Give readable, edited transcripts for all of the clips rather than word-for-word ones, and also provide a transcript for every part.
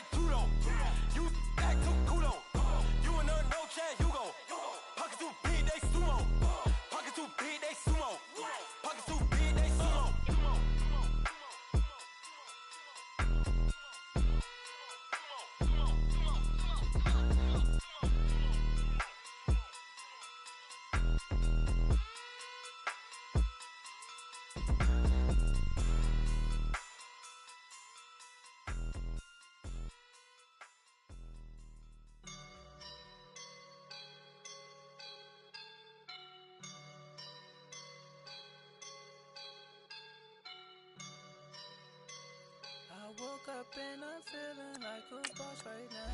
like Tudo. You act too cool on. You and her no chance, you gon' pockets too big, they sumo. Pockets too big, they sumo. Pockets too big, they sumo. I woke up and I'm feeling like a boss right now.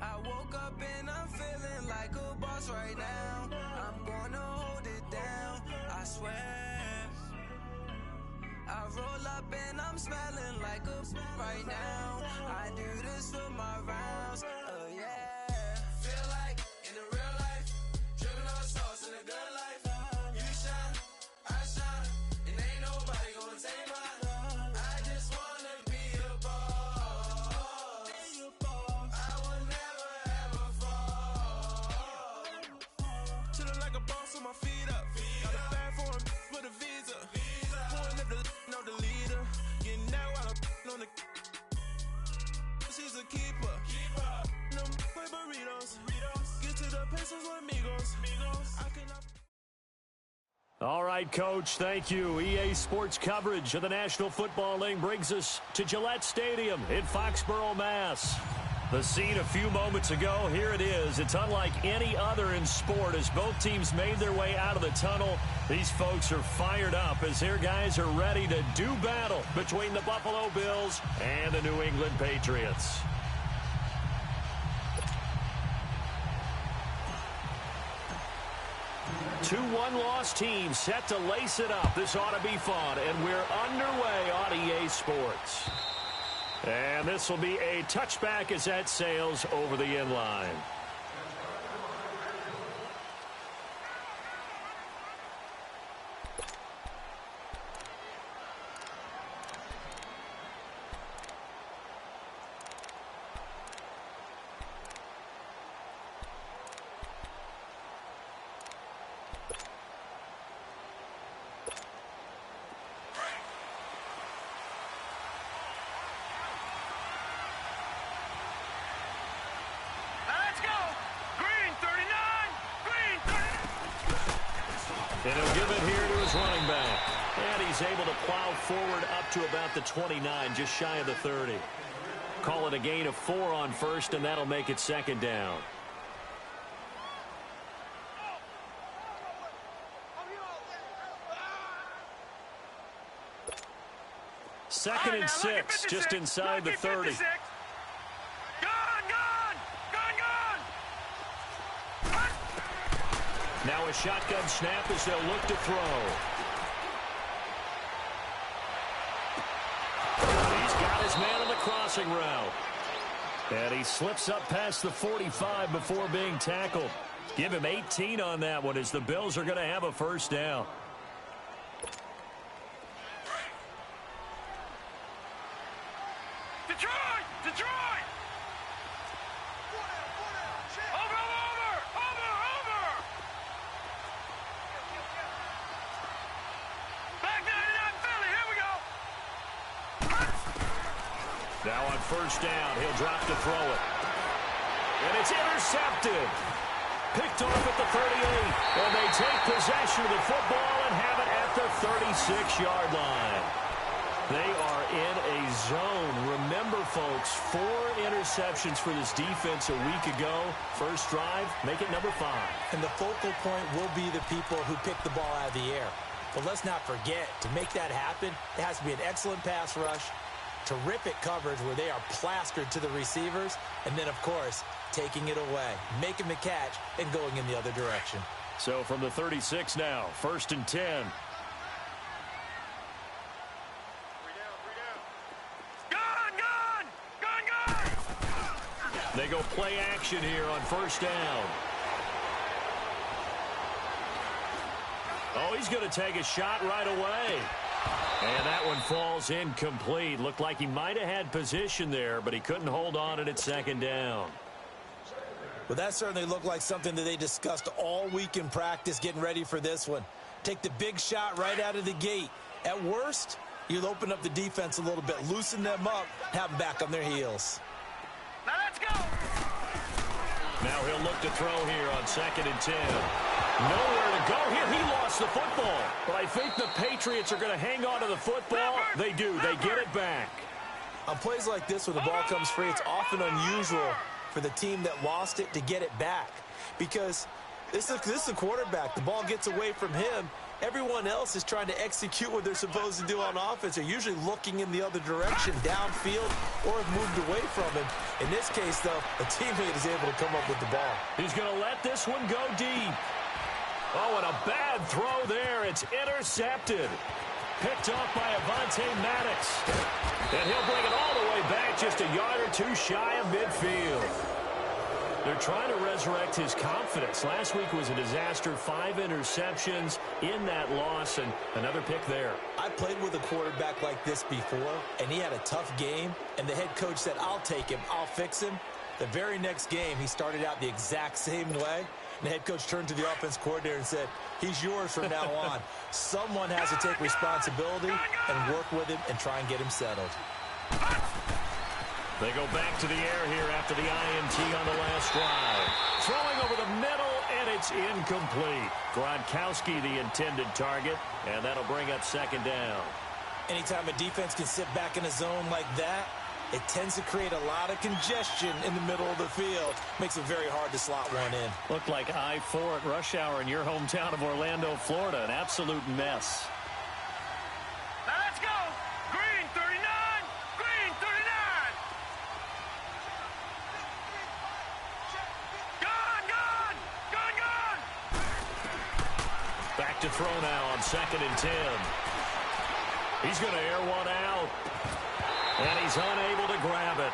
I woke up and I'm feeling like a boss right now. I'm gonna hold it down, I swear. I roll up and I'm smelling like a right now. I do this for my rounds, oh yeah. Feel like in the real life, dripping on sauce in the good life. You shine, I shine, and ain't nobody gonna take mine. I just wanna be a boss. I will never ever fall. Chillin' like a boss with my feet up. Got a bag for him with a visa. Pulling up the no the leader. Getting out while I'm on the. She's a keeper. No play burritos. Get to the pesos with amigos. I cannot. All right, Coach, thank you. EA Sports coverage of the National Football League brings us to Gillette Stadium in Foxborough, Mass. The scene a few moments ago, here it is. It's unlike any other in sport as both teams made their way out of the tunnel. These folks are fired up as their guys are ready to do battle between the Buffalo Bills and the New England Patriots. Two one-loss teams set to lace it up. This ought to be fun, and we're underway on EA Sports. And this will be a touchback as that sails over the inline. And he'll give it here to his running back. And he's able to plow forward up to about the 29, just shy of the 30. Call it a gain of 4 on first, and that'll make it second down. Second and 6, just inside the 30. Now a shotgun snap as they'll look to throw. He's got his man on the crossing route. And he slips up past the 45 before being tackled. Give him 18 on that one as the Bills are going to have a first down. Detroit! Now on first down, he'll drop to throw it. And it's intercepted. Picked off at the 38. And they take possession of the football and have it at the 36-yard line. They are in a zone. Remember, folks, 4 interceptions for this defense a week ago. First drive, make it number 5. And the focal point will be the people who pick the ball out of the air. But let's not forget, to make that happen, it has to be an excellent pass rush, terrific coverage where they are plastered to the receivers, and then, of course, taking it away, making the catch, and going in the other direction. So from the 36 now, first and 10. They go play action here on first down. Oh, he's going to take a shot right away. And that one falls incomplete. Looked like he might have had position there, but he couldn't hold on at second down. Well, that certainly looked like something that they discussed all week in practice getting ready for this one. Take the big shot right out of the gate. At worst, you'll open up the defense a little bit, loosen them up, have them back on their heels. Now let's go. Now he'll look to throw here on 2nd and 10. Nowhere to go here. He lost the football. But I think the Patriots are going to hang on to the football. They do. They get it back. On plays like this, when the ball comes free, it's often unusual for the team that lost it to get it back. Because this is a quarterback. The ball gets away from him. Everyone else is trying to execute what they're supposed to do on offense. They're usually looking in the other direction, downfield, or have moved away from him. In this case, though, a teammate is able to come up with the ball. He's going to let this one go deep. Oh, and a bad throw there. It's intercepted. Picked off by Avonte Maddox. And he'll bring it all the way back just a yard or two shy of midfield. They're trying to resurrect his confidence. Last week was a disaster. 5 interceptions in that loss, and another pick there. I played with a quarterback like this before, and he had a tough game, and the head coach said, I'll take him, I'll fix him. The very next game, he started out the exact same way. And the head coach turned to the offense coordinator and said, he's yours from now on. Someone has to take responsibility and work with him and try and get him settled. They go back to the air here after the INT on the last drive. Throwing over the middle, and it's incomplete. Gronkowski the intended target, and that'll bring up 2nd down. Anytime a defense can sit back in a zone like that, it tends to create a lot of congestion in the middle of the field. Makes it very hard to slot one in. Looked like I-4 at rush hour in your hometown of Orlando, Florida. An absolute mess. Now let's go. Green 39. Green 39. Gone. Back to throw now on 2nd and 10. He's going to air one out. And he's unable to grab it.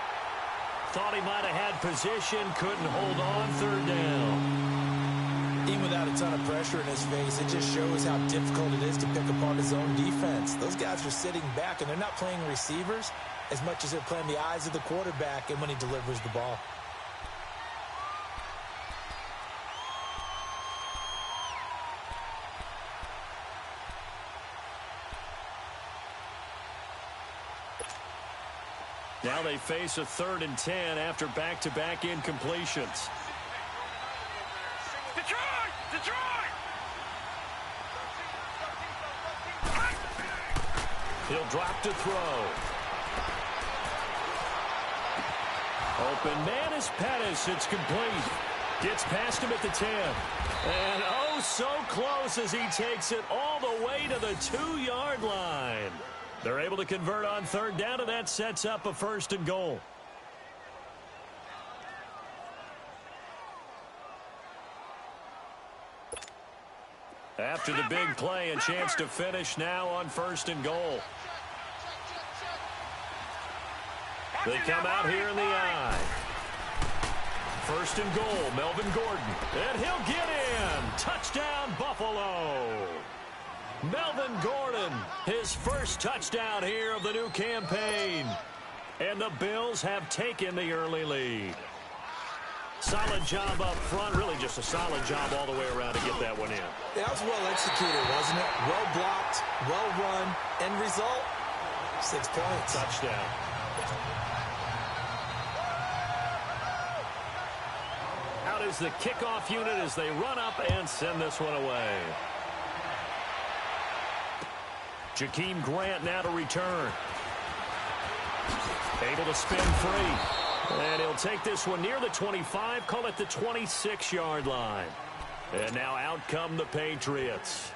Thought he might have had position, couldn't hold on, 3rd down. Even without a ton of pressure in his face, it just shows how difficult it is to pick apart his own defense. Those guys are sitting back, and they're not playing receivers as much as they're playing the eyes of the quarterback and when he delivers the ball. Now they face a 3rd and 10 after back-to-back incompletions. Detroit! He'll drop to throw. Open man is Pettis. It's complete. Gets past him at the 10. And oh, so close as he takes it all the way to the 2-yard line. They're able to convert on 3rd down, and that sets up a 1st and goal. After the big play, a chance to finish now on 1st and goal. They come out here in the I. 1st and goal, Melvin Gordon. And he'll get in. Touchdown, Buffalo. Melvin Gordon, his first touchdown here of the new campaign. And the Bills have taken the early lead. Solid job up front, really just a solid job all the way around to get that one in. That was well executed, wasn't it? Well blocked, well run, end result, 6 points. Touchdown. Out is the kickoff unit as they run up and send this one away. Jakeem Grant now to return. Able to spin free. And he'll take this one near the 25, call it the 26-yard line. And now out come the Patriots.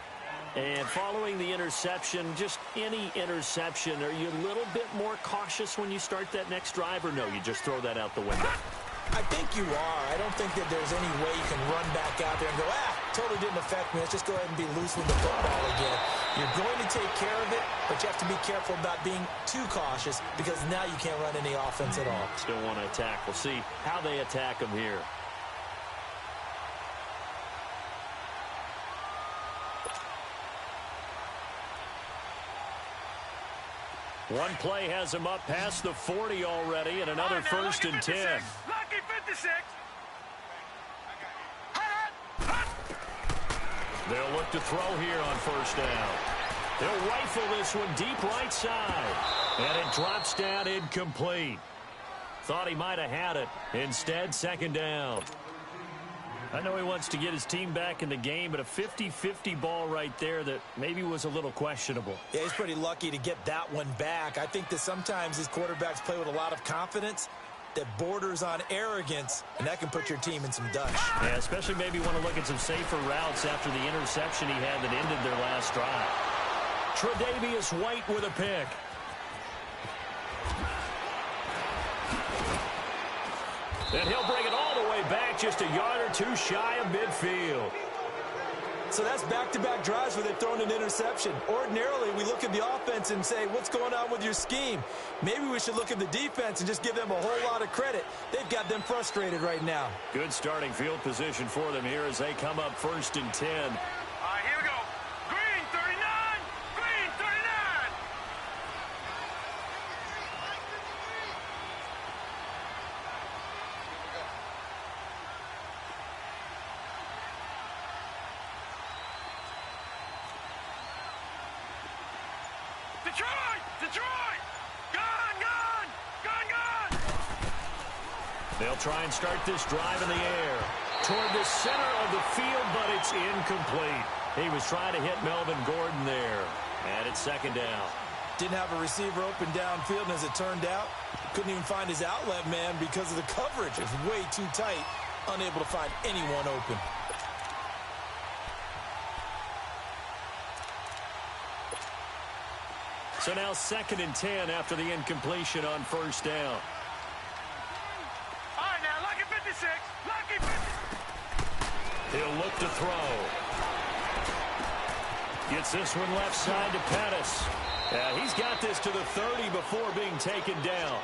And following the interception, just any interception, are you a little bit more cautious when you start that next drive, or no, you just throw that out the window? I think you are. I don't think that there's any way you can run back out there and go, totally didn't affect me. Let's just go ahead and be loose with the football again. You're going to take care of it, but you have to be careful about being too cautious because now you can't run any offense at all. Still want to attack. We'll see how they attack them here. One play has him up past the 40 already, and another first and 10. Lucky 56. They'll look to throw here on first down. They'll rifle this one deep right side. And it drops down incomplete. Thought he might have had it. Instead, second down. I know he wants to get his team back in the game, but a 50-50 ball right there that maybe was a little questionable. Yeah, he's pretty lucky to get that one back. I think that sometimes these quarterbacks play with a lot of confidence that borders on arrogance, and that can put your team in some dust. Yeah, especially maybe want to look at some safer routes after the interception he had that ended their last drive. Tre'Davious White with a pick. And he'll bring it all the way back, just a yard or two shy of midfield. So that's back-to-back drives where they've thrown an interception. Ordinarily, we look at the offense and say, what's going on with your scheme? Maybe we should look at the defense and just give them a whole lot of credit. They've got them frustrated right now. Good starting field position for them here as they come up first and 10. All right, here we go. Green 39. Green 39. Detroit! Detroit! Gone! Gone! Gone! Gone! They'll try and start this drive in the air toward the center of the field, but it's incomplete. He was trying to hit Melvin Gordon there, and it's second down. Didn't have a receiver open downfield, and as it turned out, couldn't even find his outlet man because of the coverage. It's way too tight, unable to find anyone open. So now second and 10 after the incompletion on first down. All right, now, lucky 56. Lucky 50. He'll look to throw. Gets this one left side to Pettis. He's got this to the 30 before being taken down.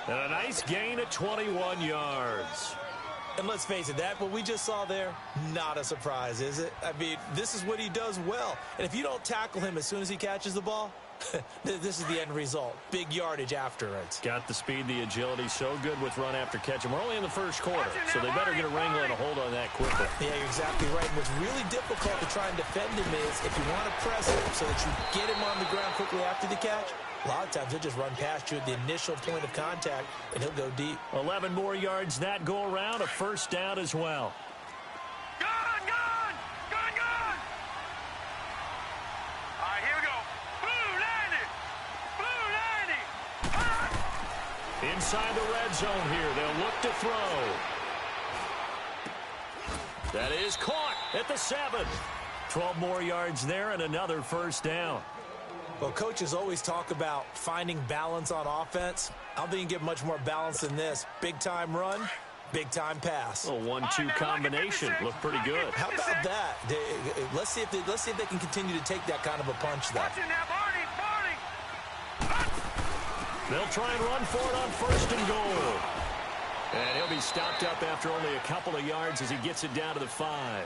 And a nice gain at 21 yards. And let's face it, that what we just saw there, not a surprise, is it? I mean, this is what he does well. And if you don't tackle him as soon as he catches the ball, this is the end result. Big yardage afterwards. Got the speed, the agility, so good with run after catch. And we're only in the first quarter, so they better get a wrangle and a hold on that quickly. Yeah, you're exactly right. And what's really difficult to try and defend him is if you want to press him so that you get him on the ground quickly after the catch, a lot of times he'll just run past you at the initial point of contact, and he'll go deep. 11 more yards that go around, a first down as well. Gone! Gone! Gone! Gone! All right, here we go. Blue 90. Blue 90. Hot! Inside the red zone here, they'll look to throw. That is caught at the 7. 12 more yards there and another first down. Well, coaches always talk about finding balance on offense. I don't think you can get much more balance than this. Big-time run, big-time pass. A 1-2 combination. Looked pretty good. How about that? Let's see if they can continue to take that kind of a punch there. Watch it now, Barney. They'll try and run for it on first and goal. And he'll be stopped up after only a couple of yards as he gets it down to the 5.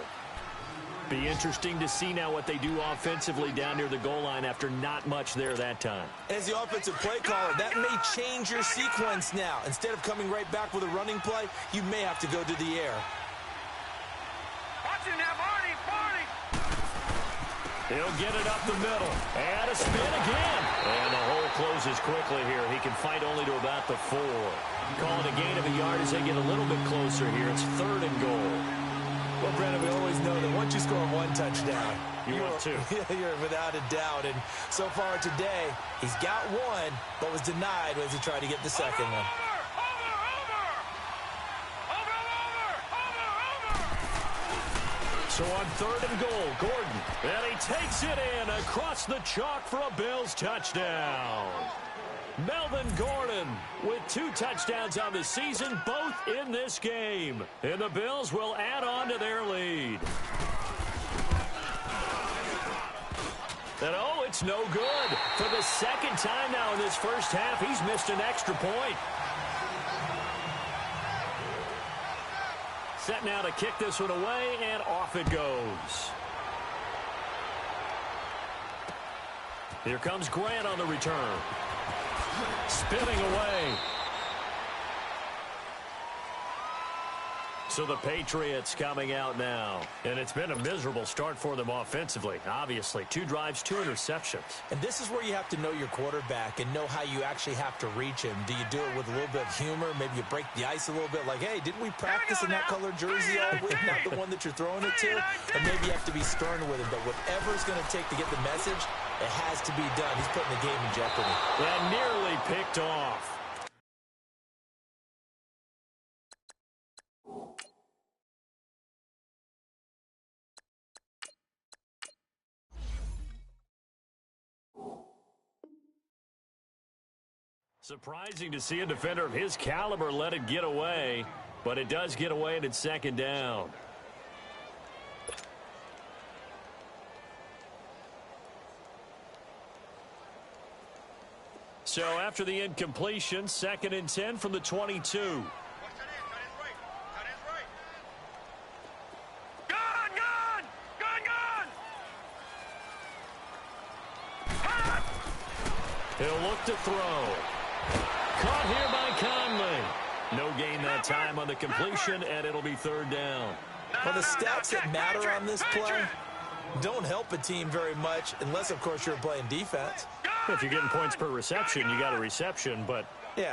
Be interesting to see now what they do offensively down near the goal line after not much there that time. As the offensive play caller, that may change your sequence now. Instead of coming right back with a running play, you may have to go to the air. Watch it now, Barney. He'll get it up the middle. And a spin again. And the hole closes quickly here. He can fight only to about the 4. Calling a gain of a yard as they get a little bit closer here. It's third and goal. Well, Brandon, we always know that once you score one touchdown, you want two. You're without a doubt. And so far today, he's got one, but was denied as he tried to get the second one. So on third and goal, Gordon. And he takes it in across the chalk for a Bills touchdown. Melvin Gordon with 2 touchdowns on the season, both in this game. And the Bills will add on to their lead. And oh, it's no good. For the second time now in this first half, he's missed an extra point. Set now to kick this one away, and off it goes. Here comes Grant on the return. Spinning away. So the Patriots coming out now. And it's been a miserable start for them offensively. Obviously, 2 drives, 2 interceptions. And this is where you have to know your quarterback and know how you actually have to reach him. Do you do it with a little bit of humor? Maybe you break the ice a little bit like, hey, didn't we practice in that colored jersey all week? Not the one that you're throwing it to? And maybe you have to be stern with him. But whatever it's going to take to get the message, it has to be done. He's putting the game in jeopardy. And nearly picked off. Surprising to see a defender of his caliber let it get away, but it does get away and it's second down. So after the incompletion, 2nd and 10 from the 22. He'll look to throw. Caught here by Conley. No gain that time on the completion, and it'll be 3rd down. Well, the stats that matter on this play don't help a team very much unless, of course, you're playing defense. If you're getting points per reception, you got a reception, but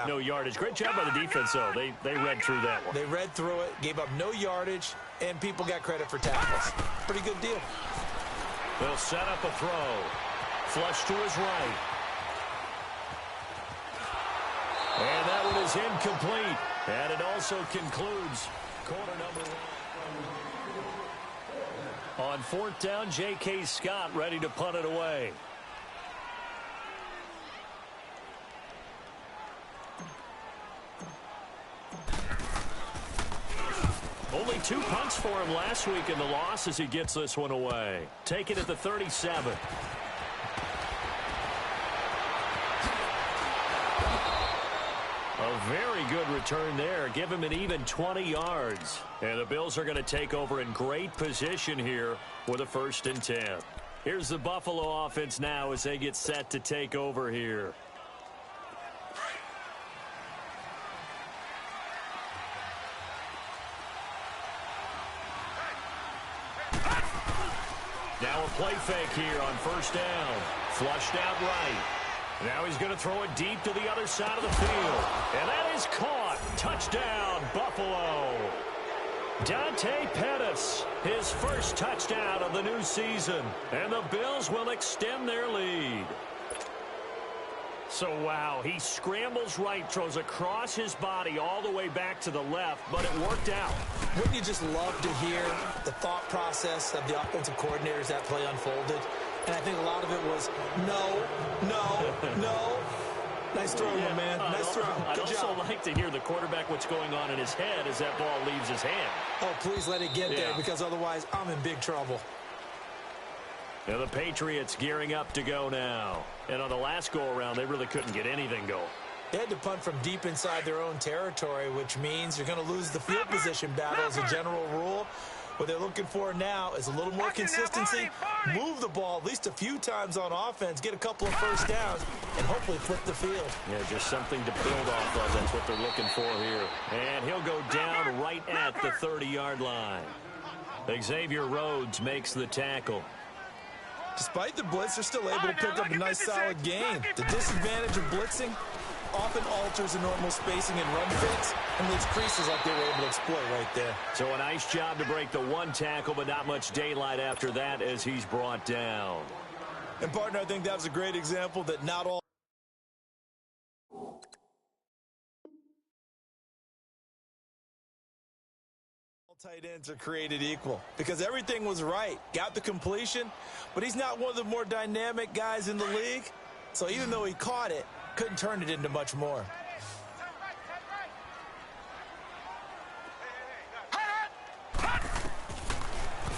no yardage. Great job by the defense, though. They read through that one. They read through it, gave up no yardage, and people got credit for tackles. Pretty good deal. They'll set up a throw. Flush to his right. And that one is incomplete. And it also concludes quarter number 1. On 4th down, J.K. Scott ready to punt it away. Only 2 punts for him last week in the loss as he gets this one away. Take it at the 37. A very good return there. Give him an even 20 yards. And the Bills are going to take over in great position here with a 1st and 10. Here's the Buffalo offense now as they get set to take over here. Now a play fake here on 1st down. Flushed out right. Now he's going to throw it deep to the other side of the field. And that is caught. Touchdown, Buffalo. Dante Pettis, his first touchdown of the new season. And the Bills will extend their lead. So, wow, he scrambles right, throws across his body all the way back to the left, but it worked out. Wouldn't you just love to hear the thought process of the offensive coordinators that play unfolded? And I think a lot of it was, no. Nice throw, my man. Nice throw. I'd also like to hear the quarterback what's going on in his head as that ball leaves his hand. Oh, please let it get there, because otherwise I'm in big trouble. Now the Patriots gearing up to go now. And on the last go-around, they really couldn't get anything going. They had to punt from deep inside their own territory, which means you're going to lose the field position battle as a general rule. What they're looking for now is a little more consistency, move the ball at least a few times on offense, get a couple of 1st downs, and hopefully flip the field. Yeah, just something to build off of. That's what they're looking for here. And he'll go down right at the 30-yard line. Xavier Rhodes makes the tackle. Despite the blitz, they're still able to pick up a nice solid gain. The disadvantage of blitzing often alters the normal spacing and run fits and leaves creases like they were able to exploit right there. So a nice job to break the 1 tackle, but not much daylight after that as he's brought down. And, partner, I think that was a great example that not all tight ends are created equal, because everything was right. Got the completion, but he's not one of the more dynamic guys in the league. So even though he caught it, couldn't turn it into much more.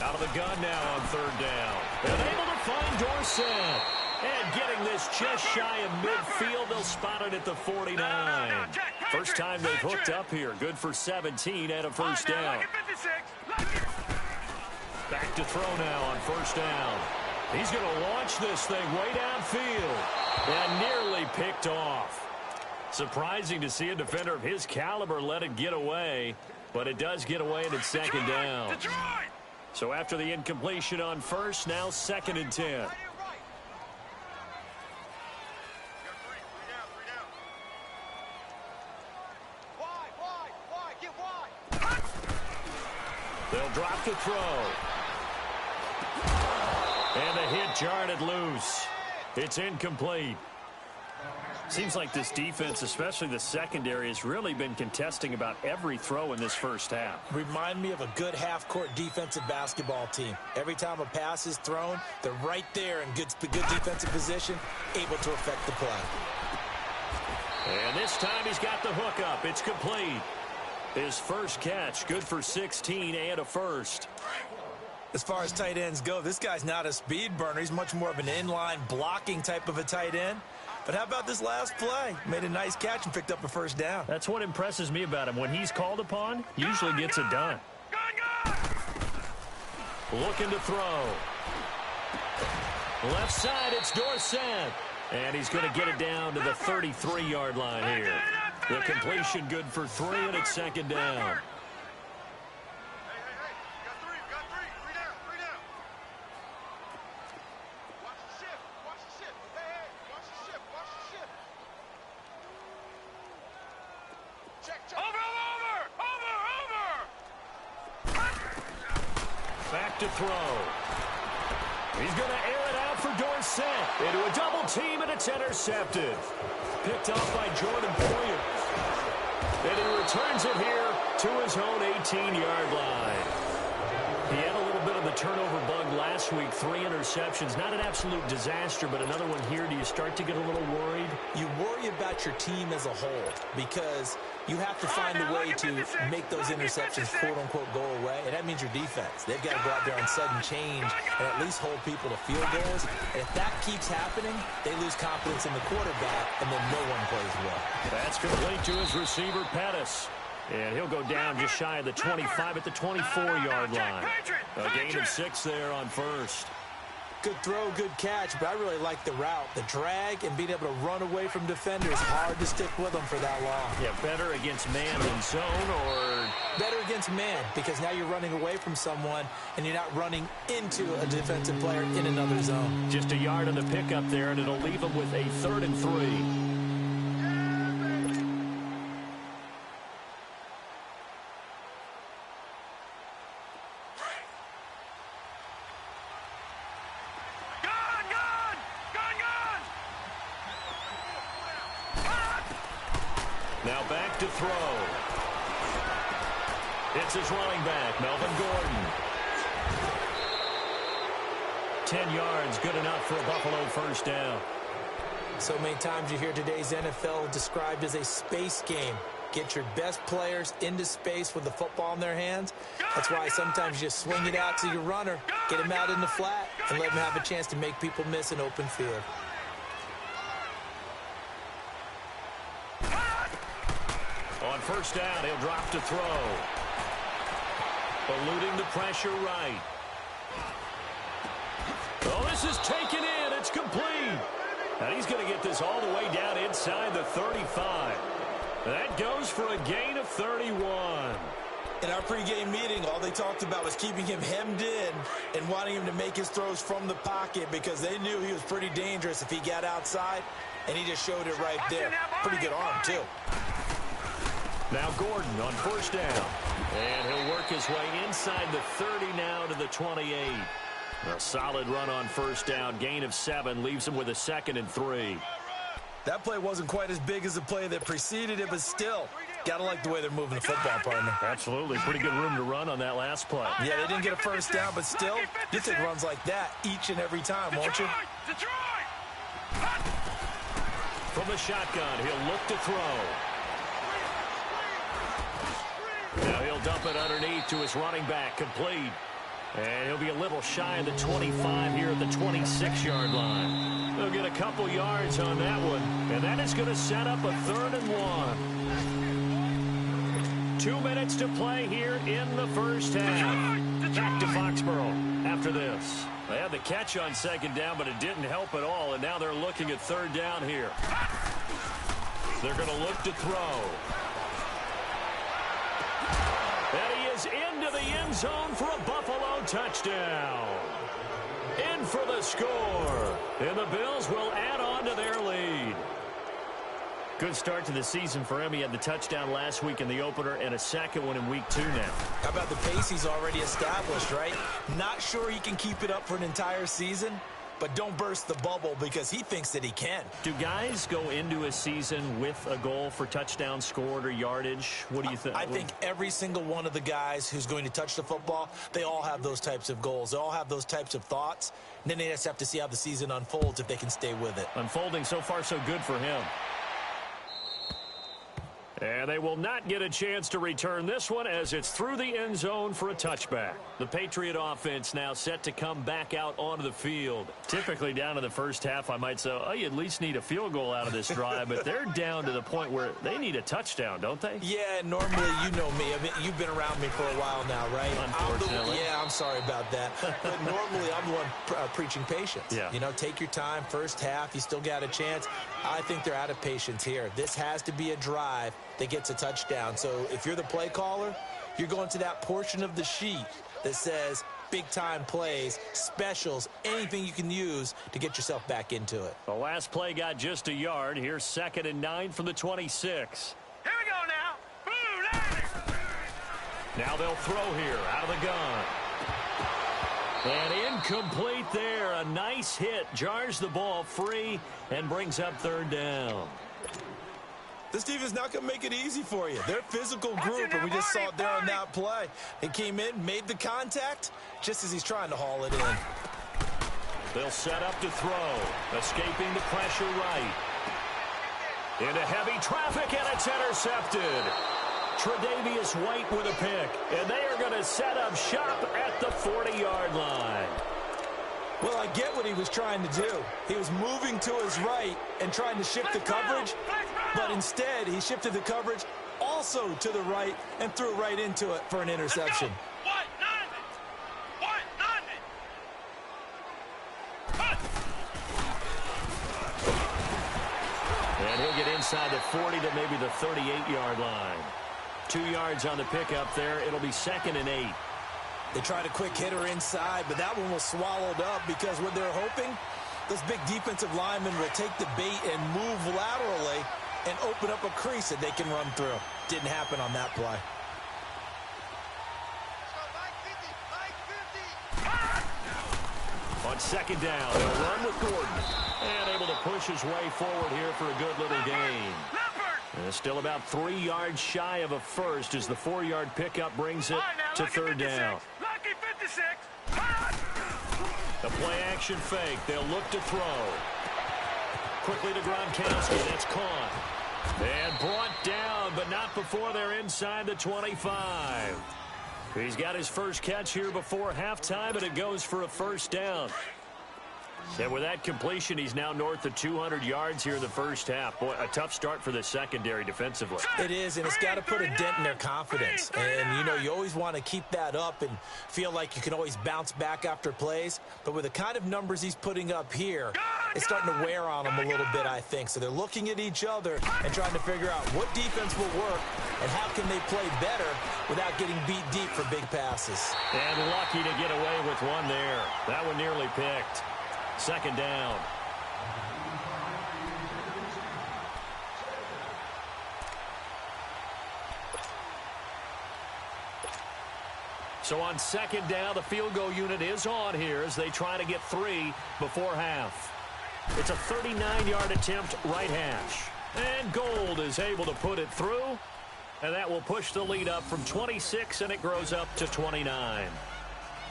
Out of the gun now on 3rd down. And able to find Dorsett. And getting this just shy of midfield, they'll spot it at the 49. First time they've hooked up here. Good for 17 and a 1st down. Back to throw now on 1st down. He's going to launch this thing way downfield. And nearly picked off. Surprising to see a defender of his caliber let it get away, but it does get away, and it's second down. So after the incompletion on first, now 2nd and 10. They'll drop to throw. And the hit jarred it loose. It's incomplete. Seems like this defense, especially the secondary, has really been contesting about every throw in this first half. Remind me of a good half-court defensive basketball team. Every time a pass is thrown, they're right there in good defensive position, able to affect the play. And this time he's got the hook up. It's complete. His first catch, good for 16 and a first. As far as tight ends go, this guy's not a speed burner. He's much more of an inline blocking type of a tight end. But how about this last play? Made a nice catch and picked up a first down. That's what impresses me about him. When he's called upon, usually gets it done. Looking to throw. Left side, it's Dorsett. And he's going to get it down to the 33-yard line here. The completion good for 3, and it's second down. Back to throw. He's going to air it out for Dorsett. Into a double team, and it's intercepted. Picked off by Jordan Poyer. And he returns it here to his own 18-yard line. He had a little bit of the turnover bug last week. 3 interceptions. Not an absolute disaster, but another one here. Do you start to get a little worried? You worry about your team as a whole because you have to find a way to make those interceptions, quote-unquote, go away, and that means your defense. They've got to go out there and sudden change and at least hold people to field goals. And if that keeps happening, they lose confidence in the quarterback, and then no one plays well. That's complete to his receiver, Pettis. And he'll go down just shy of the 25 at the 24-yard line. A gain of 6 there on first. Good throw, good catch, but I really like the route. The drag and being able to run away from defenders, hard to stick with them for that long. Yeah, better against man than zone, or? Better against man, because now you're running away from someone and you're not running into a defensive player in another zone. Just a yard on the pickup there, and it'll leave him with a 3rd and 3. Now back to throw. It's his running back, Melvin Gordon. 10 yards, good enough for a Buffalo first down. So many times you hear today's NFL described as a space game. Get your best players into space with the football in their hands. That's why sometimes you just swing it out to your runner, get him out in the flat, and let him have a chance to make people miss an open field. On first down, he'll drop to throw. Eluding the pressure right. Oh, this is taken in. It's complete. And he's going to get this all the way down inside the 35. That goes for a gain of 31. In our pregame meeting, all they talked about was keeping him hemmed in and wanting him to make his throws from the pocket because they knew he was pretty dangerous if he got outside, and he just showed it right there. Pretty good arm, too. Now Gordon on first down. And he'll work his way inside the 30 now to the 28. A solid run on first down. Gain of 7 leaves him with a 2nd and 3. That play wasn't quite as big as the play that preceded it, but still, got to like the way they're moving the football, partner. Absolutely. Pretty good room to run on that last play. Yeah, they didn't get a first down, but still, you take runs like that each and every time, won't you? From the shotgun, he'll look to throw. Now he'll dump it underneath to his running back, complete. And he'll be a little shy of the 25 here at the 26-yard line. He'll get a couple yards on that one, and that is going to set up a 3rd and 1. 2 minutes to play here in the first half. Back to Foxborough after this. They had the catch on second down, but it didn't help at all, and now they're looking at 3rd down here. They're going to look to throw. And he is into the end zone for a Buffalo touchdown. In for the score. And the Bills will add on to their lead. Good start to the season for him. He had the touchdown last week in the opener and a second one in week 2 now. How about the pace he's already established, right? Not sure he can keep it up for an entire season, but don't burst the bubble because he thinks that he can. Do guys go into a season with a goal for touchdown scored or yardage? What do you think? I think every single one of the guys who's going to touch the football, they all have those types of goals. They all have those types of thoughts. And then they just have to see how the season unfolds if they can stay with it. Unfolding so far so good for him. And they will not get a chance to return this one as it's through the end zone for a touchback. The Patriot offense now set to come back out onto the field. Typically down in the first half, I might say, oh, you at least need a field goal out of this drive, but they're down to the point where they need a touchdown, don't they? Yeah, normally, you know me. I mean, you've been around me for a while now, right? Unfortunately. I'm sorry about that. But normally, I'm the one preaching patience. Yeah. You know, take your time. First half, you still got a chance. I think they're out of patience here. This has to be a drive that gets a touchdown. So if you're the play caller, you're going to that portion of the sheet that says big-time plays, specials, anything you can use to get yourself back into it. The last play got just a yard. Here's 2nd and 9 from the 26. Here we go now. Now they'll throw here out of the gun. And incomplete there. A nice hit. Jars the ball free and brings up 3rd down. This defense not going to make it easy for you. They're a physical group, and we just saw it there on that play. He came in, made the contact, just as he's trying to haul it in. They'll set up to throw. Escaping the pressure right. Into heavy traffic, and it's intercepted. Tre'Davious White with a pick, and they are going to set up shop at the 40-yard line. Well, I get what he was trying to do. He was moving to his right and trying to shift the coverage, but instead he shifted the coverage also to the right and threw right into it for an interception. And he'll get inside the 40 to maybe the 38-yard line. 2 yards on the pickup there. It'll be 2nd and 8. They tried a quick hitter inside, but that one was swallowed up because what they're hoping, this big defensive lineman will take the bait and move laterally and open up a crease that they can run through. Didn't happen on that play. On 2nd down, they'll run with Gordon. And able to push his way forward here for a good little gain. And still about 3 yards shy of a first as the 4-yard pickup brings it to 3rd down. The play-action fake. They'll look to throw. Quickly to Gronkowski. That's caught. And brought down, but not before they're inside the 25. He's got his first catch here before halftime, and it goes for a 1st down. And with that completion, he's now north of 200 yards here in the first half. Boy, a tough start for the secondary defensively. It is, and it's got to put a dent in their confidence. And, you know, you always want to keep that up and feel like you can always bounce back after plays. But with the kind of numbers he's putting up here, it's starting to wear on them a little bit, I think. So they're looking at each other and trying to figure out what defense will work and how can they play better without getting beat deep for big passes. And lucky to get away with one there. That one nearly picked. 2nd down. So on 2nd down, the field goal unit is on here as they try to get 3 before half. It's a 39-yard attempt right hash. And Gold is able to put it through. And that will push the lead up from 26, and it grows up to 29.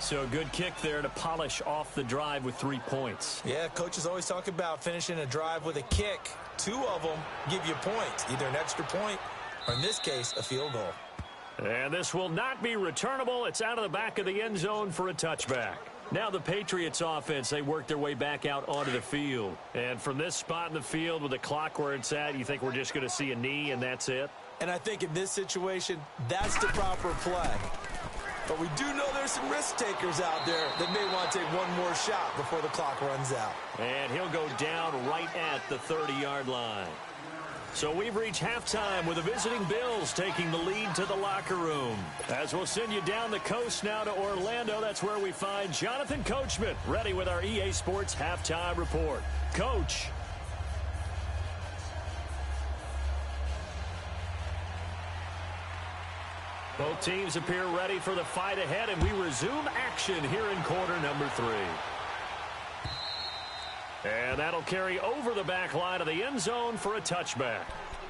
So a good kick there to polish off the drive with 3 points. Yeah, coaches always talk about finishing a drive with a kick. 2 of them give you points, either an extra point or, in this case, a field goal. And this will not be returnable. It's out of the back of the end zone for a touchback. Now the Patriots offense, they work their way back out onto the field. And from this spot in the field with the clock where it's at, you think we're just going to see a knee and that's it? And I think in this situation, that's the proper play. But we do know there's some risk takers out there that may want to take one more shot before the clock runs out. And he'll go down right at the 30-yard line. So we've reached halftime with the visiting Bills taking the lead to the locker room. As we'll send you down the coast now to Orlando, that's where we find Jonathan Coachman ready with our EA Sports halftime report. Coach. Both teams appear ready for the fight ahead, and we resume action here in quarter number 3. And that'll carry over the back line of the end zone for a touchback.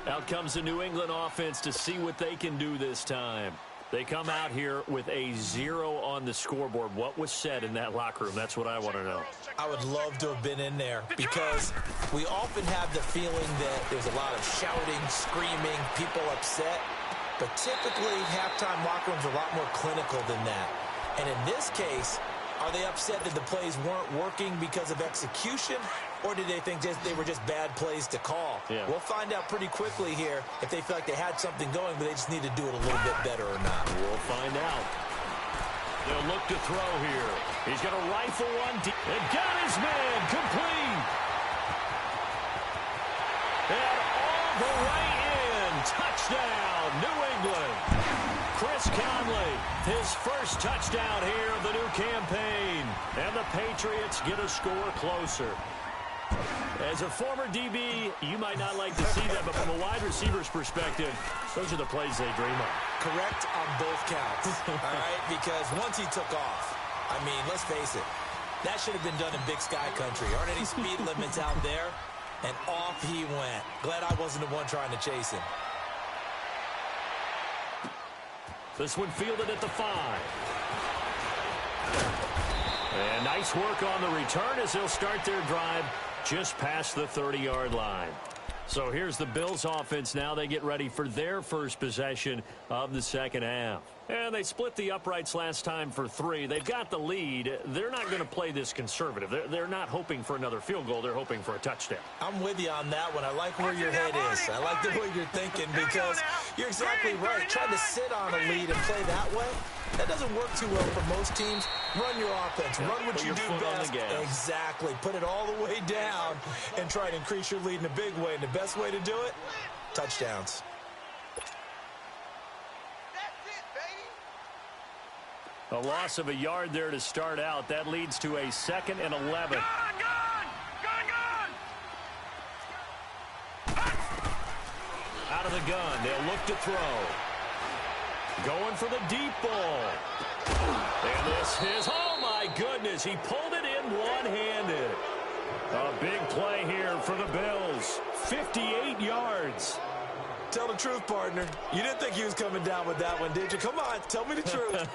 Out comes the New England offense to see what they can do this time. They come out here with a 0 on the scoreboard. What was said in that locker room? That's what I want to know. I would love to have been in there because we often have the feeling that there's a lot of shouting, screaming, people upset. But typically, halftime locker rooms are a lot more clinical than that. And in this case, are they upset that the plays weren't working because of execution, or did they think they were just bad plays to call? Yeah. We'll find out pretty quickly here if they feel like they had something going, but they just need to do it a little bit better or not. We'll find out. They'll look to throw here. He's going to rifle one deep. And got his man complete. And all the way in. Touchdown, New England. Chris Conley, his first touchdown here of the new campaign. And the Patriots get a score closer. As a former DB, you might not like to see that, but from a wide receiver's perspective, those are the plays they dream of. Correct on both counts, all right? Because once he took off, I mean, let's face it, that should have been done in Big Sky Country. Aren't any speed limits out there? And off he went. Glad I wasn't the one trying to chase him. This one fielded at the 5. And nice work on the return as they'll start their drive just past the 30-yard line. So here's the Bills offense now. They get ready for their first possession of the second half. And they split the uprights last time for 3. They've got the lead. They're not going to play this conservative. They're not hoping for another field goal. They're hoping for a touchdown. I'm with you on that one. I like where your head is. I like the way you're thinking because you're exactly right. Trying to sit on a lead and play that way, that doesn't work too well for most teams. Run your offense. Run what you do best. Exactly. Put it all the way down and try to increase your lead in a big way. And the best way to do it, touchdowns. A loss of a yard there to start out. That leads to a 2nd and 11. Out of the gun. They'll look to throw. Going for the deep ball. And this is, oh my goodness, he pulled it in one-handed. A big play here for the Bills. 58 yards. Tell the truth, partner. You didn't think he was coming down with that one, did you? Come on, tell me the truth.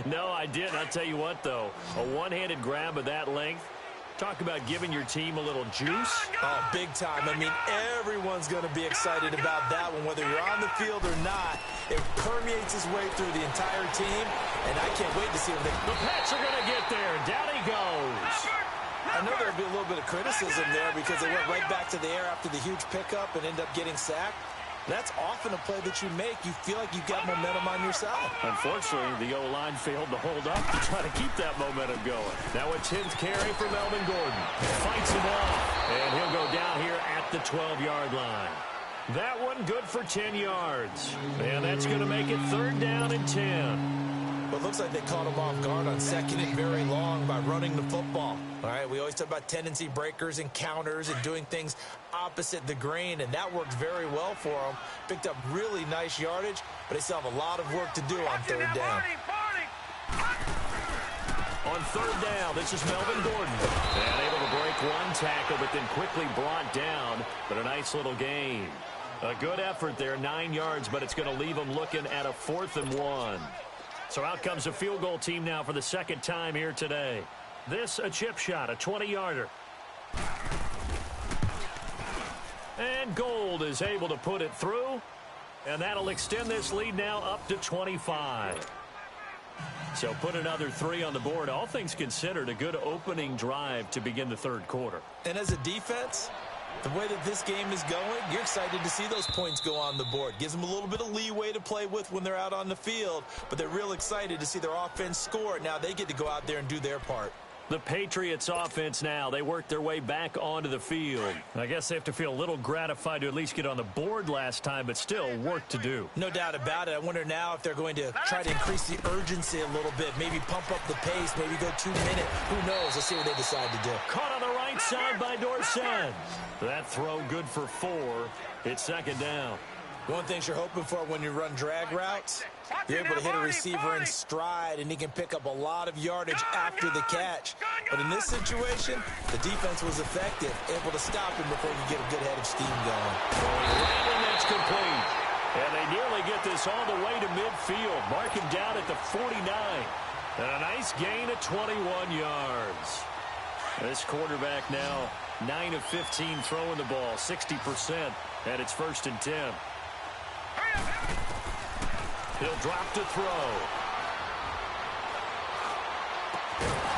No, I didn't. I'll tell you what, though. A one-handed grab of that length. Talk about giving your team a little juice. Oh, big time. I mean, everyone's going to be excited about that one, whether you're on the field or not. It permeates his way through the entire team, and I can't wait to see him. The Pats are going to get there. Down he goes. I know there'll be a little bit of criticism there because they went right back to the air after the huge pickup and ended up getting sacked. That's often a play that you make. You feel like you've got momentum on your side. Unfortunately, the O-line failed to hold up to try to keep that momentum going. Now a 10th carry for Melvin Gordon. Fights him off, and he'll go down here at the 12-yard line. That one good for 10 yards. And that's going to make it 3rd down and 10. Well, it looks like they caught him off guard on 2nd and very long by running the football. All right, we always talk about tendency breakers and counters and doing things opposite the grain, and that worked very well for them. Picked up really nice yardage, but they still have a lot of work to do on 3rd down. On 3rd down, this is Melvin Gordon. And able to break one tackle, but then quickly brought down, but a nice little gain. A good effort there, 9 yards, but it's going to leave them looking at a 4th and 1. So out comes a field goal team now for the 2nd time here today. This a chip shot, a 20-yarder. And Gold is able to put it through. And that'll extend this lead now up to 25. So put another 3 on the board. All things considered, a good opening drive to begin the 3rd quarter. And as a defense, the way that this game is going, you're excited to see those points go on the board. Gives them a little bit of leeway to play with when they're out on the field, but they're real excited to see their offense score. Now they get to go out there and do their part. The Patriots offense now. They work their way back onto the field. I guess they have to feel a little gratified to at least get on the board last time, but still work to do. No doubt about it. I wonder now if they're going to try to increase the urgency a little bit, maybe pump up the pace, maybe go 2 minute. Who knows? Let's see what they decide to do. Caught on the right side by Dorsett. That throw good for 4. It's second down. One thing you're hoping for when you run drag routes, you're able to hit a receiver in stride, and he can pick up a lot of yardage after the catch. But in this situation, the defense was effective, able to stop him before you get a good head of steam going. Right, and that's complete. And they nearly get this all the way to midfield. Mark him down at the 49. And a nice gain of 21 yards. This quarterback now 9 of 15 throwing the ball, 60%, and it's 1st and 10. He'll drop to throw.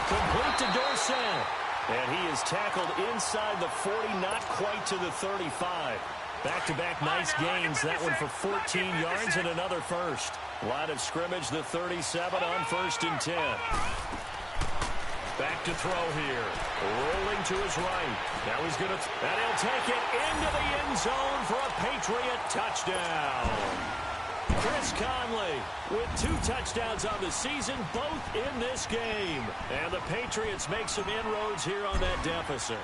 Complete to Dorsett. And he is tackled inside the 40, not quite to the 35. Back-to-back nice gains. That one for 14 yards and another first. Line of scrimmage, the 37 on 1st and 10. Back to throw here. Rolling to his right. Now he's going to... And he'll take it into the end zone for a Patriot touchdown. Chris Conley with 2 touchdowns on the season, both in this game. And the Patriots make some inroads here on that deficit.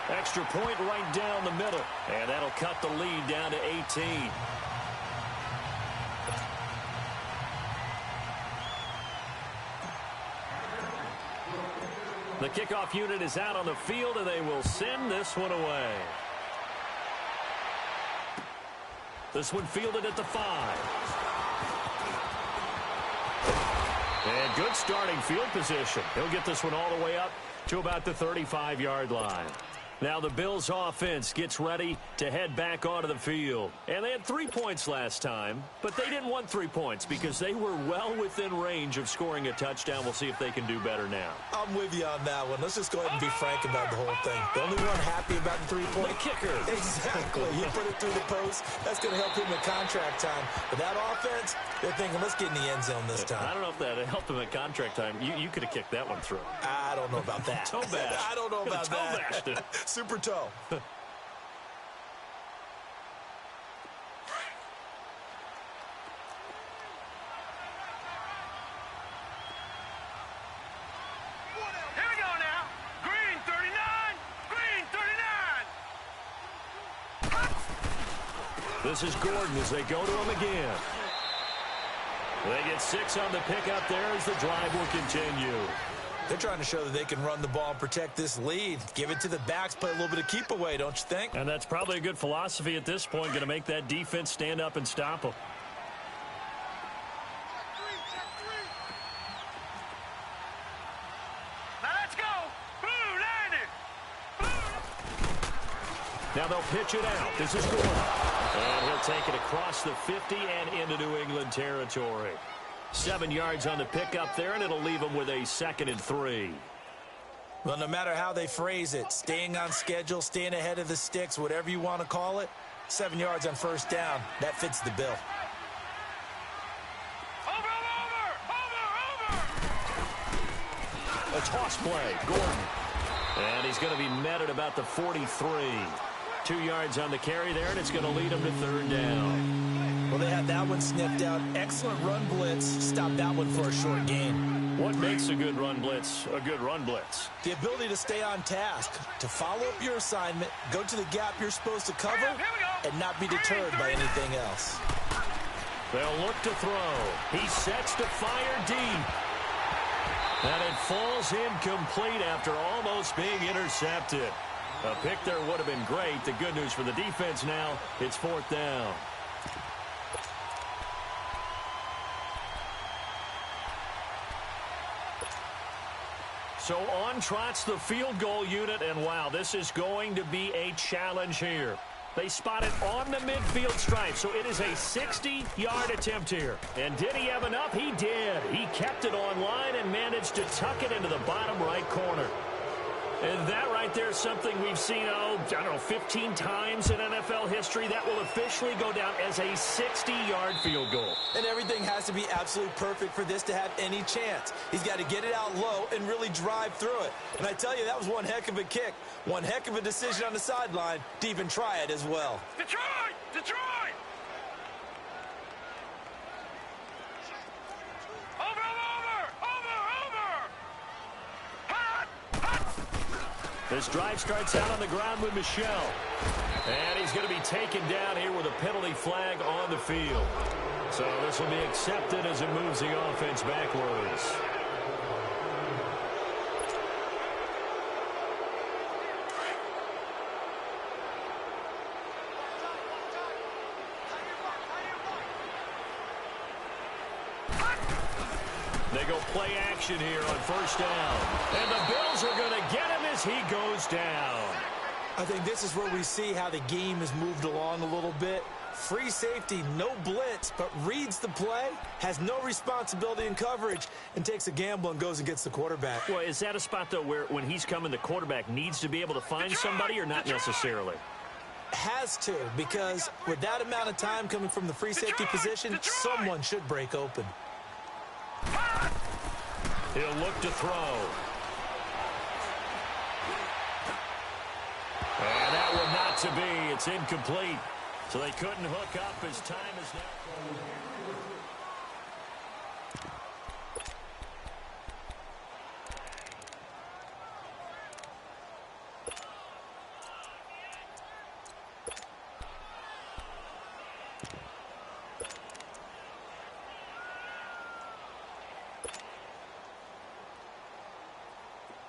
Extra point right down the middle. And that'll cut the lead down to 18. The kickoff unit is out on the field, and they will send this one away. This one fielded at the 5. And good starting field position. He'll get this one all the way up to about the 35-yard line. Now the Bills offense gets ready to head back onto the field. And they had 3 points last time, but they didn't want 3 points because they were well within range of scoring a touchdown. We'll see if they can do better now. I'm with you on that one. Let's just go ahead and be frank about the whole thing. The only one happy about the 3-point... The kicker. Exactly. He put it through the post. That's going to help him in contract time. But that offense, they're thinking, let's get in the end zone this time. I don't know if that helped him at contract time. You could have kicked that one through. I don't know about that. Toe bash. I don't know about Toe that. bashed it. Super toe. This is Gordon as they go to him again. They get 6 on the pickup there as the drive will continue. They're trying to show that they can run the ball and protect this lead. Give it to the backs, play a little bit of keep away, don't you think? And that's probably a good philosophy at this point, going to make that defense stand up and stop them. Now let's go. Blue, land it. Now they'll pitch it out. This is Gordon. And he'll take it across the 50 and into New England territory. 7 yards on the pickup there, and it'll leave them with a 2nd and 3. Well, no matter how they phrase it, staying on schedule, staying ahead of the sticks, whatever you want to call it, 7 yards on 1st down, that fits the bill. A toss play, Gordon. And he's going to be met at about the 43. 2 yards on the carry there, and it's going to lead him to 3rd down. Well, they had that one sniffed out. Excellent run blitz. Stop that one for a short gain. What makes a good run blitz a good run blitz? The ability to stay on task, to follow up your assignment, go to the gap you're supposed to cover, and not be deterred by anything else. They'll look to throw. He sets to fire deep. And it falls incomplete after almost being intercepted. A pick there would have been great. The good news for the defense now, it's 4th down. So on trots the field goal unit, and wow, this is going to be a challenge here. They spot it on the midfield stripe, so it is a 60-yard attempt here. And did he have enough? He did. He kept it on line and managed to tuck it into the bottom right corner. And that right there is something we've seen, I don't know, 15 times in NFL history. That will officially go down as a 60-yard field goal. And everything has to be absolutely perfect for this to have any chance. He's got to get it out low and really drive through it. And I tell you, that was one heck of a kick. One heck of a decision on the sideline to even try it as well. Detroit! Detroit! This drive starts out on the ground with Michel. And he's going to be taken down here with a penalty flag on the field. So this will be accepted as it moves the offense backwards. They go play action here on first down. And the Bills are going to get him as he goes down. I think this is where we see how the game has moved along a little bit. Free safety, no blitz, but reads the play, has no responsibility in coverage, and takes a gamble and goes and gets the quarterback. Well, is that a spot, though, where when he's coming, the quarterback needs to be able to find somebody or not necessarily? Has to, because with that amount of time coming from the free safety position, someone should break open. He'll look to throw. And that one not to be. It's incomplete. So they couldn't hook up as time is now.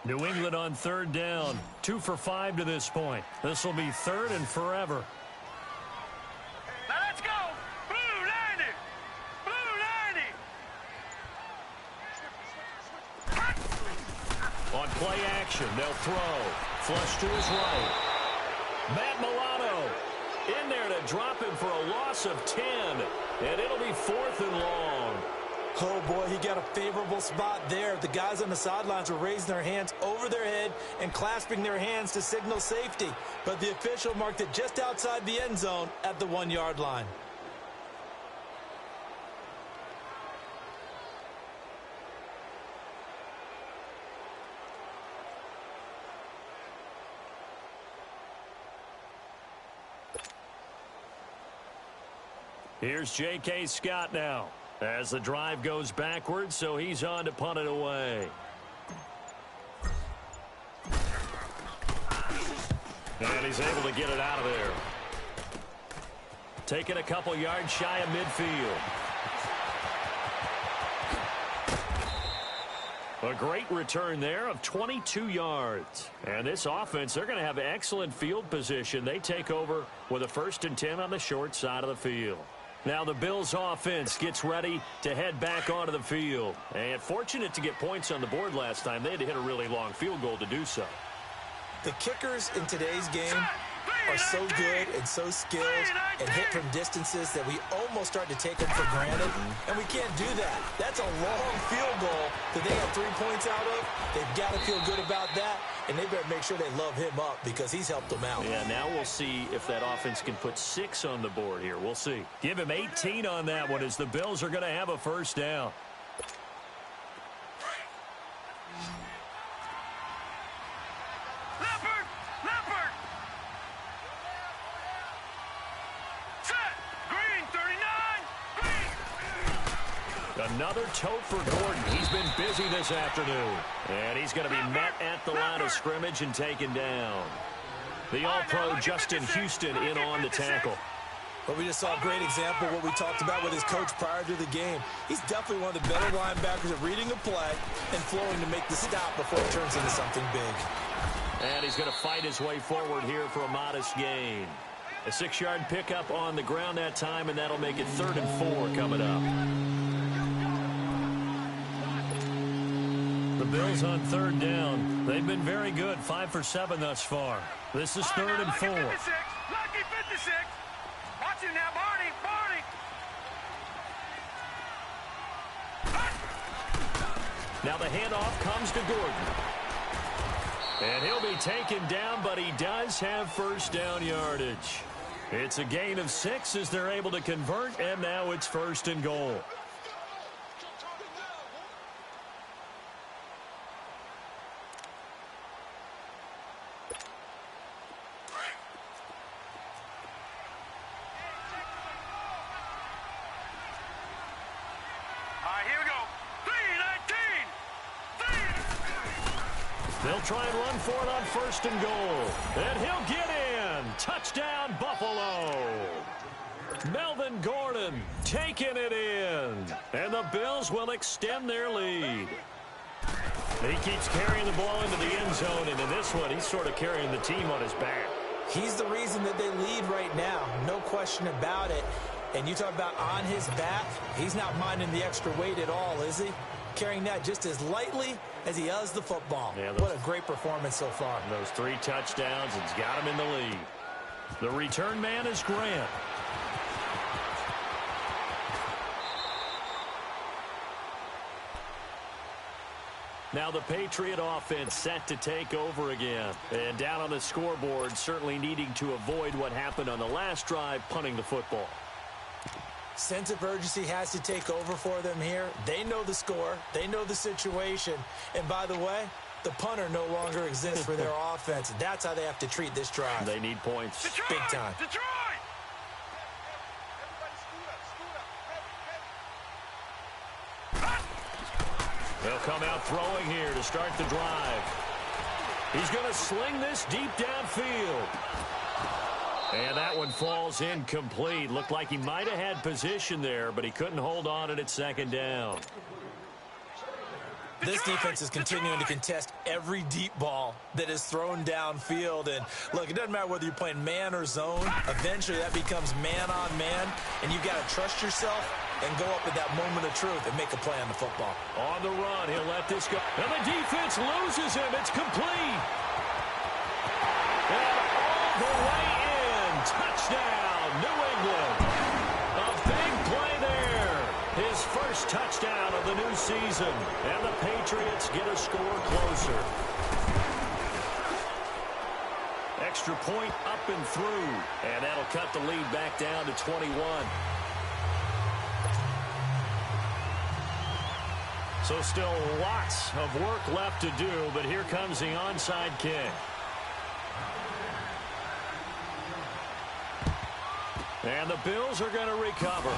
New England on third down. 2 for 5 to this point. This will be third and forever. Now let's go! Blue 90! Blue 90! On play action, they'll throw. Flush to his right. Matt Milano in there to drop him for a loss of 10. And it'll be 4th and long. Oh, boy, he got a favorable spot there. The guys on the sidelines were raising their hands over their head and clasping their hands to signal safety. But the official marked it just outside the end zone at the 1-yard line. Here's J.K. Scott now. As the drive goes backwards, so he's on to punt it away. And he's able to get it out of there. Taking a couple yards shy of midfield. A great return there of 22 yards. And this offense, they're going to have excellent field position. They take over with a 1st and 10 on the short side of the field. Now the Bills offense gets ready to head back onto the field. And fortunate to get points on the board last time. They had to hit a really long field goal to do so. The kickers in today's game are so good and so skilled and hit from distances that we almost start to take them for granted, and we can't do that. That's a long field goal that they have 3 points out of. They've got to feel good about that, and they better make sure they love him up because he's helped them out. Yeah, now we'll see if that offense can put 6 on the board here. We'll see. Give him 18 on that one as the Bills are going to have a first down. Another tote for Gordon. He's been busy this afternoon. And he's going to be met at the line of scrimmage and taken down. The All-Pro Justin Houston in on the tackle. But we just saw a great example of what we talked about with his coach prior to the game. He's definitely one of the better linebackers at reading a play and flowing to make the stop before it turns into something big. And he's going to fight his way forward here for a modest gain. A 6-yard pickup on the ground that time, and that'll make it 3rd and 4 coming up. The Bills on third down. They've been very good. 5 for 7 thus far. This is 3rd and 4. Lucky 56. Watch him now, Barney. Now the handoff comes to Gordon. And he'll be taken down, but he does have first down yardage. It's a gain of 6 as they're able to convert, and now it's 1st and goal. They'll try and run for it on 1st and goal. And he'll get in. Touchdown, Buffalo. Melvin Gordon taking it in. And the Bills will extend their lead. He keeps carrying the ball into the end zone, and in this one, he's sort of carrying the team on his back. He's the reason that they lead right now. No question about it. And you talk about on his back, he's not minding the extra weight at all, is he? Carrying that just as lightly as he does the football. Yeah, what a great performance so far. Those 3 touchdowns, it's got him in the lead. The return man is Grant. Now the Patriot offense set to take over again. And down on the scoreboard, certainly needing to avoid what happened on the last drive, punting the football. Sense of urgency has to take over for them here. They know the score. They know the situation. And by the way, the punter no longer exists for their offense. That's how they have to treat this drive. They need points. Detroit! Big time. Detroit! They'll come out throwing here to start the drive. He's going to sling this deep downfield. And that one falls incomplete. Looked like he might have had position there, but he couldn't hold on to it at 2nd down. This defense is continuing to contest every deep ball that is thrown downfield. And, look, it doesn't matter whether you're playing man or zone. Eventually, that becomes man-on-man, and you've got to trust yourself and go up at that moment of truth and make a play on the football. On the run, he'll let this go. And the defense loses him. It's complete. And all the way in. Touchdown, New England. A big play there. His first touchdown of the new season. And the Patriots get a score closer. Extra point up and through. And that'll cut the lead back down to 21. So still lots of work left to do, but here comes the onside kick. And the Bills are going to recover.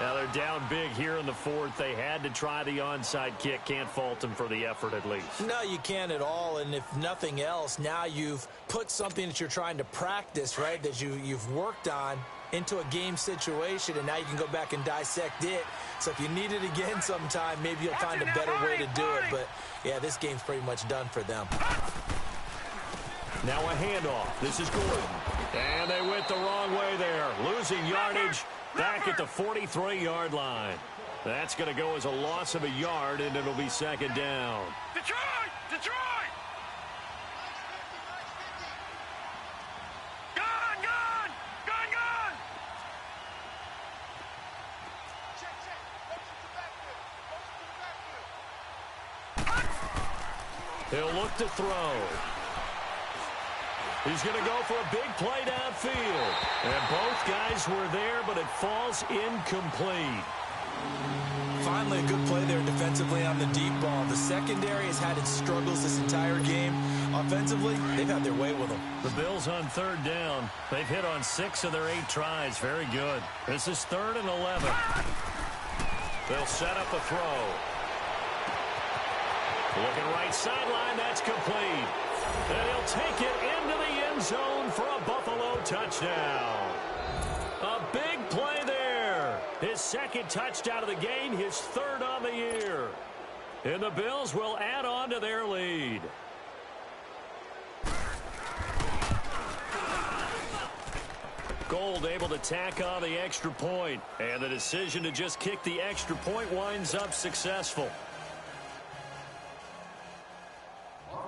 Now they're down big here in the 4th. They had to try the onside kick. Can't fault them for the effort at least. No, you can't at all. And if nothing else, now you've put something that you're trying to practice, right, that you've worked on into a game situation, and now you can go back and dissect it. So if you need it again sometime, maybe you'll find a better way to do it. But, yeah, this game's pretty much done for them. Now a handoff. This is Gordon. And they went the wrong way there. Losing yardage back at the 43-yard line. That's going to go as a loss of a yard, and it'll be 2nd down. Detroit! Detroit! Gone! Gone! Gone! Gone! He'll look to throw. He's going to go for a big play downfield. And both guys were there, but it falls incomplete. Finally, a good play there defensively on the deep ball. The secondary has had its struggles this entire game. Offensively, they've had their way with them. The Bills on 3rd down. They've hit on 6 of their 8 tries. Very good. This is 3rd and 11. They'll set up a throw. Looking right sideline. That's complete. And he'll take it into the end zone for a Buffalo touchdown. A big play there. His 2nd touchdown of the game, his 3rd on the year. And the Bills will add on to their lead. Gold able to tack on the extra point. And the decision to just kick the extra point winds up successful.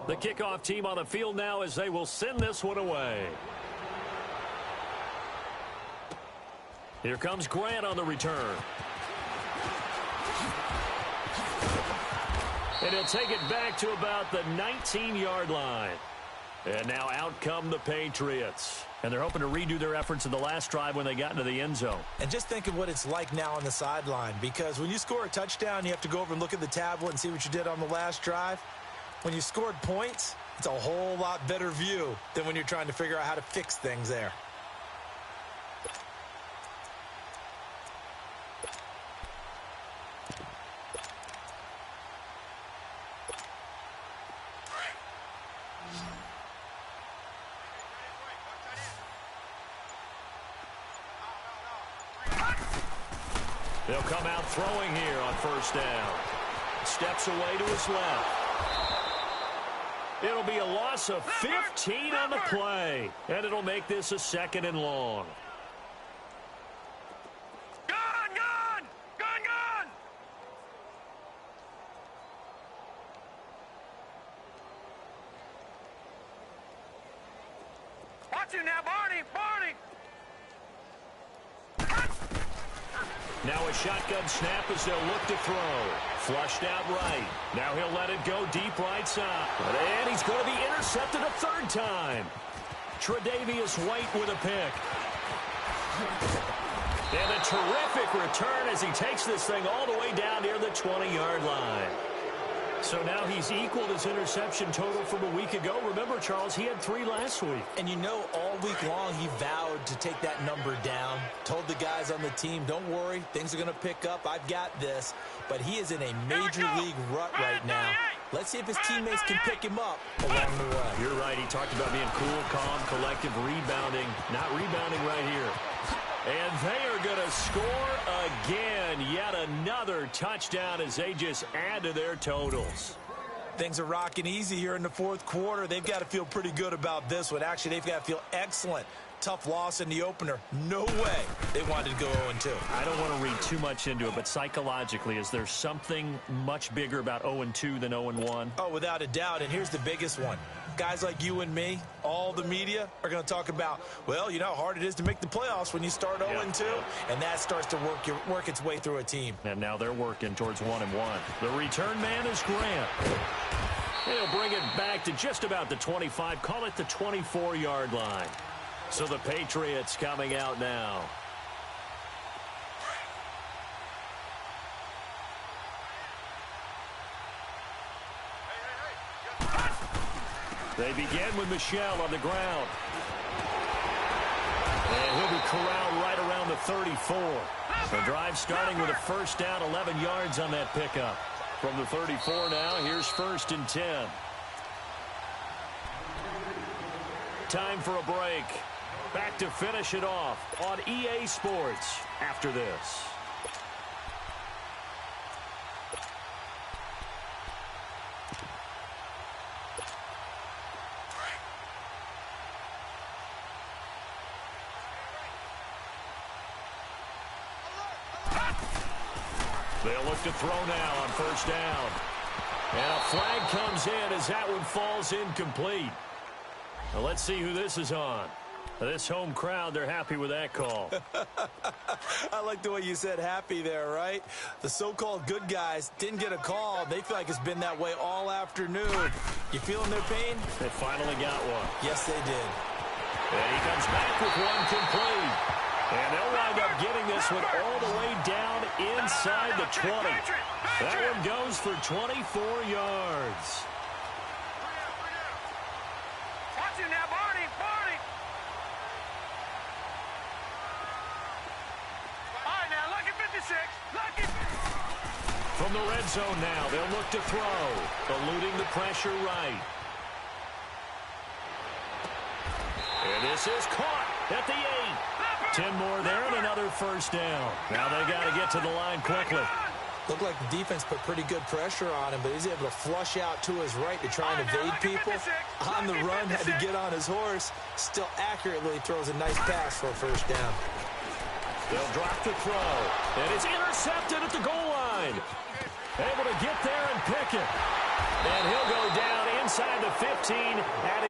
The kickoff team on the field now as they will send this one away. Here comes Grant on the return. And he'll take it back to about the 19-yard line. And now out come the Patriots. And they're hoping to redo their efforts in the last drive when they got into the end zone. And just think of what it's like now on the sideline, because when you score a touchdown, you have to go over and look at the tablet and see what you did on the last drive. When you scored points, it's a whole lot better view than when you're trying to figure out how to fix things there. They'll come out throwing here on first down. Steps away to his left. It'll be a loss of 15 on the play. And it'll make this a 2nd and long. Gone, gone! Gone, gone! Watch him now, Barney! Barney! Now a shotgun snap as they'll look to throw. Flushed out right. Now he'll let it go deep right side. And he's going to be intercepted a 3rd time. Tre'Davious White with a pick. And a terrific return as he takes this thing all the way down near the 20-yard line. So now he's equaled his interception total from a week ago. Remember, Charles, he had 3 last week. And you know, all week long he vowed to take that number down. Told the guys on the team, don't worry, things are going to pick up. I've got this. But he is in a major league rut right now. Let's see if his teammates can pick him up along the way. You're right. He talked about being cool, calm, collective, rebounding. Not rebounding right here. And they are going to score again. Yet another touchdown as they just add to their totals. Things are rocking easy here in the 4th quarter. They've got to feel pretty good about this one. Actually, they've got to feel excellent. Tough loss in the opener. No way they wanted to go 0-2. I don't want to read too much into it, but psychologically, is there something much bigger about 0-2 than 0-1? Oh, without a doubt. And here's the biggest one. Guys like you and me, all the media, are going to talk about, well, you know how hard it is to make the playoffs when you start 0-2. And that starts to work its way through a team. And now they're working towards 1-1. The return man is Grant. He'll bring it back to just about the 25, call it the 24-yard line. So the Patriots coming out now. They begin with Michel on the ground. And he'll be corralled right around the 34. The drive starting with a first down, 11 yards on that pickup. From the 34 now, here's 1st and 10. Time for a break. Back to finish it off on EA Sports after this. They'll look to throw now on first down. And a flag comes in as that one falls incomplete. Now let's see who this is on. This home crowd, they're happy with that call. I like the way you said happy there, right? The so-called good guys didn't get a call. They feel like it's been that way all afternoon. You feeling their pain? They finally got one. Yes, they did. And he comes back with one complete. And they'll wind up getting this one all the way down inside the 20. That one goes for 24 yards. Watch him now, Barney! Barney! All right, now, lucky 56. Lucky. From the red zone now, they'll look to throw. Eluding the pressure right. And this is caught at the 8. 10 more there and another first down. Now they got to get to the line quickly. Looked like the defense put pretty good pressure on him, but he's able to flush out to his right to try and evade people. On the run, had to get on his horse. Still accurately throws a nice pass for a first down. They'll drop the throw. And it's intercepted at the goal line. Able to get there and pick it. And he'll go down inside the 15 at